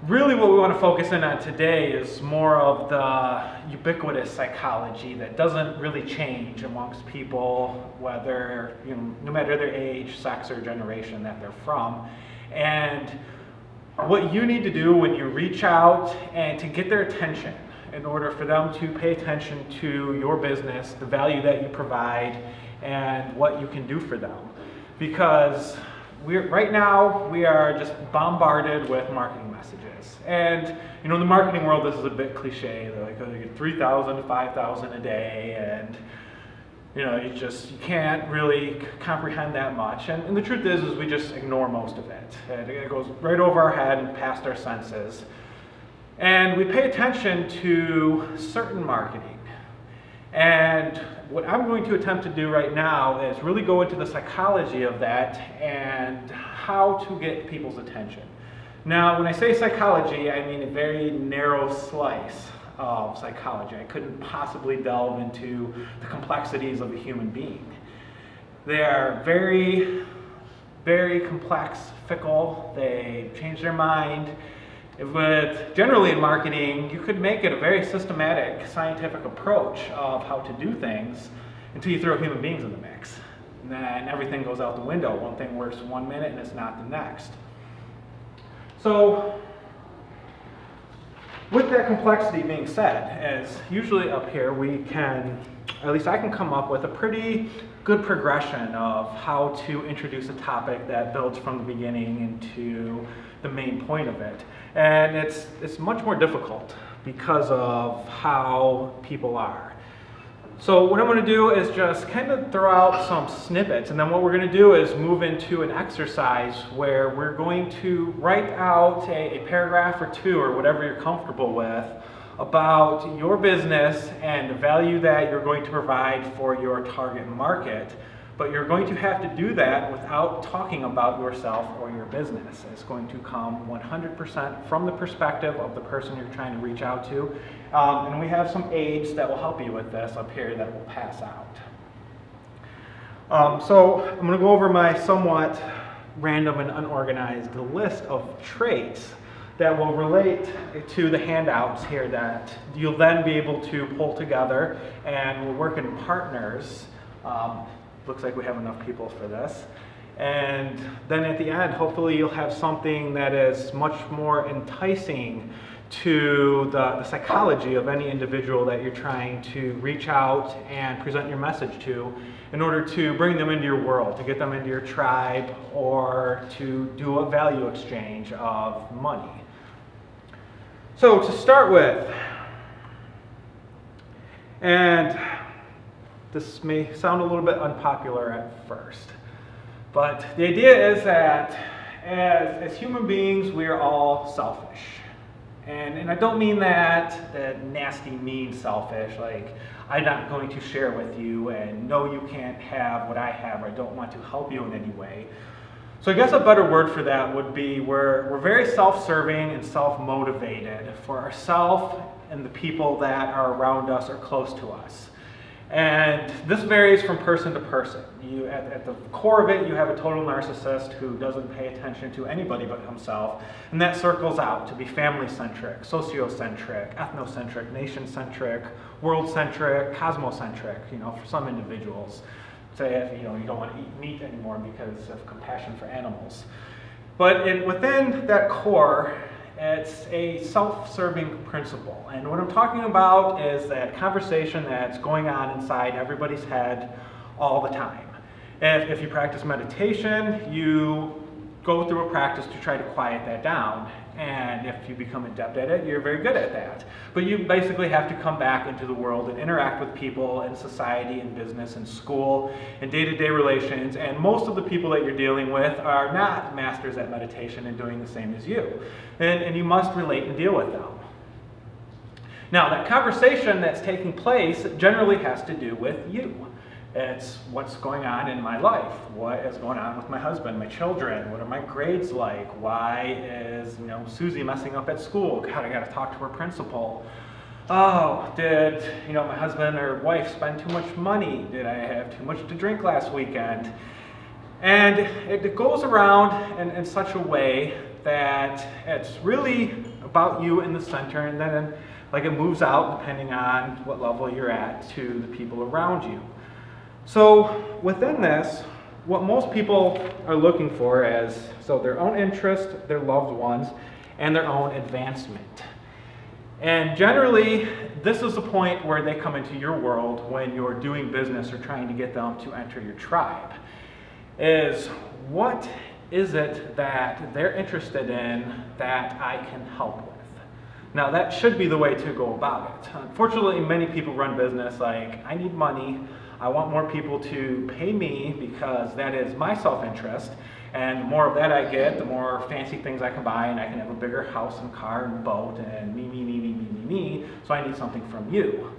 really what we want to focus in on today is more of the ubiquitous psychology that doesn't really change amongst people, whether, no matter their age, sex, or generation that they're from. And what you need to do when you reach out and to get their attention in order for them to pay attention to your business, the value that you provide, and what you can do for them. Because right now we are just bombarded with marketing messages. And in the marketing world, this is a bit cliche. They're like, you get 3,000 to 5,000 a day, and you can't really comprehend that much. And the truth is we just ignore most of it. It goes right over our head and past our senses. And we pay attention to certain marketing. And what I'm going to attempt to do right now is really go into the psychology of that and how to get people's attention. Now, when I say psychology, I mean a very narrow slice of psychology. I couldn't possibly delve into the complexities of a human being. They are very, very complex, fickle. They change their mind. Generally in marketing, you could make it a very systematic, scientific approach of how to do things until you throw human beings in the mix. And then everything goes out the window. One thing works 1 minute and it's not the next. So, with that complexity being said, as usually up here at least I can come up with a pretty good progression of how to introduce a topic that builds from the beginning into the main point of it. And it's much more difficult because of how people are. So what I'm going to do is just kind of throw out some snippets, and then what we're going to do is move into an exercise where we're going to write out a paragraph or two, or whatever you're comfortable with, about your business and the value that you're going to provide for your target market. But you're going to have to do that without talking about yourself or your business. It's going to come 100% from the perspective of the person you're trying to reach out to. And we have some aids that will help you with this up here that will pass out. So I'm going to go over my somewhat random and unorganized list of traits that will relate to the handouts here that you'll then be able to pull together, and we'll work in partners. Looks like we have enough people for this. And then at the end, hopefully you'll have something that is much more enticing to the psychology of any individual that you're trying to reach out and present your message to in order to bring them into your world, to get them into your tribe, or to do a value exchange of money. So to start with, and this may sound a little bit unpopular at first, but the idea is that as human beings, we are all selfish. And I don't mean that nasty, mean selfish, like I'm not going to share with you, and no, you can't have what I have, or I don't want to help you in any way. So I guess a better word for that would be we're very self-serving and self-motivated for ourselves and the people that are around us or close to us. And this varies from person to person. At the core of it, you have a total narcissist who doesn't pay attention to anybody but himself, and that circles out to be family-centric, sociocentric, ethnocentric, nation-centric, world-centric, cosmocentric, for some individuals. Say if you don't want to eat meat anymore because of compassion for animals. But within that core, it's a self-serving principle. And what I'm talking about is that conversation that's going on inside everybody's head all the time. If you practice meditation, you go through a practice to try to quiet that down. And if you become adept at it, you're very good at that. But you basically have to come back into the world and interact with people in society and business and school and day-to-day relations. And most of the people that you're dealing with are not masters at meditation and doing the same as you. And you must relate and deal with them. Now, that conversation that's taking place generally has to do with you. It's what's going on in my life. What is going on with my husband, my children? What are my grades like? Why is Susie messing up at school? God, I got to talk to her principal. Oh, did my husband or wife spend too much money? Did I have too much to drink last weekend? And it goes around in such a way that it's really about you in the center, and then like it moves out depending on what level you're at to the people around you. So within this, what most people are looking for is their own interest, their loved ones, and their own advancement. And generally, this is the point where they come into your world when you're doing business or trying to get them to enter your tribe. Is what is it that they're interested in that I can help with? Now that should be the way to go about it. Unfortunately, many people run business like, I need money, I want more people to pay me because that is my self-interest, and the more of that I get, the more fancy things I can buy, and I can have a bigger house and car and boat and me, so I need something from you.